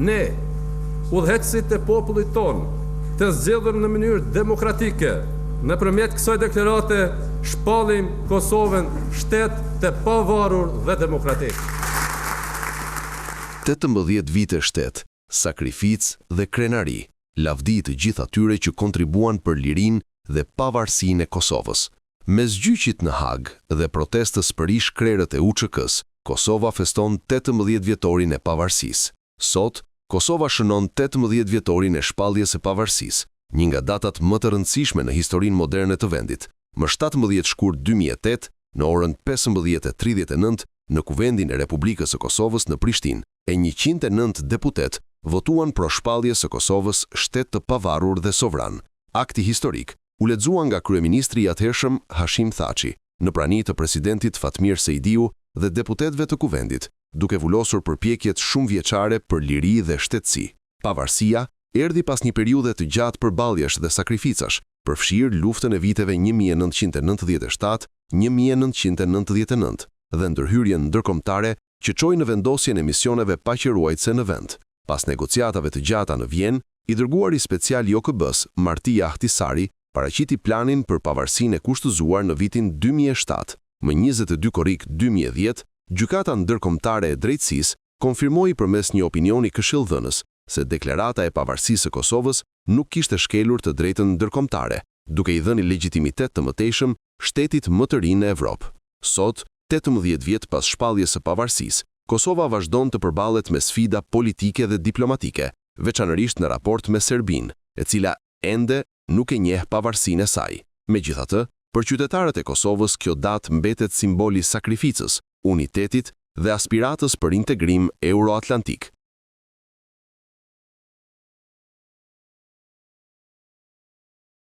Ne, udhëheqësit e popullit ton, të zgjedhur në mënyrë demokratike, nëpërmjet kësaj deklarate shpallim Kosovën shtet të pavarur dhe demokratik. 18 vite shtet, sakrificë dhe krenari, lavdi të gjithë atyre që kontribuan për lirinë dhe pavarësinë e Kosovës. Mes gjyqit në Hag dhe protestës për ish krerët e UÇK-s, Kosova feston 18 vjetorin e pavarësisë. Sot, Kosova shënon 18 vjetorin e shpalljes së pavarësisë, një nga datat më të rëndësishme në historinë moderne të vendit. Më 17 shkurt 2008, në orën 15:39, në Kuvendin e Republikës së Kosovës në Prishtinë, 109 deputet votuan për shpalljes së Kosovës shtet të pavarur dhe sovran. Akti historik u lexua nga kryeministri i atëhershëm Hashim Thaçi, në prani të presidentit Fatmir Sejdiu dhe deputetëve të Kuvendit, duke vullosur përpjekjet shumë vjeçare për liri dhe shtetësi. Pavarësia erdhi pas një periudhe të gjatë përballjesh dhe sakrificash, përfshirë luftën e viteve 1997-1999 dhe ndërhyrjen ndërkombëtare që çoi në vendosjen e misioneve paqëruajtëse në vend. Pas negociatave të gjata në Vjenë, i dërguari special i OKB-s, Martia Ahtisari, paraqiti planin për pavarësinë e kushtëzuar në vitin 2007. Më 22 korrik 2010, Gjykata Ndërkombëtare e Drejtësisë konfirmoi përmes një opinioni këshillëdhënës se deklarata e pavarësisë së Kosovës nuk kishte shkelur të drejtën ndërkombëtare, duke i dhënë legjitimitet të mëtejshëm shtetit më të ri në Evropë. Sot, 18 vjet pas shpalljes së pavarësisë, Kosova vazhdon të përballet me sfida politike dhe diplomatike, veçanërisht në raport me Serbinë, e cila ende nuk e njeh pavarësinë e saj. Megjithatë, për qytetarët e Kosovës kjo datë mbetet simboli sakrificës, unitetit dhe aspiratës për integrim euroatlantik.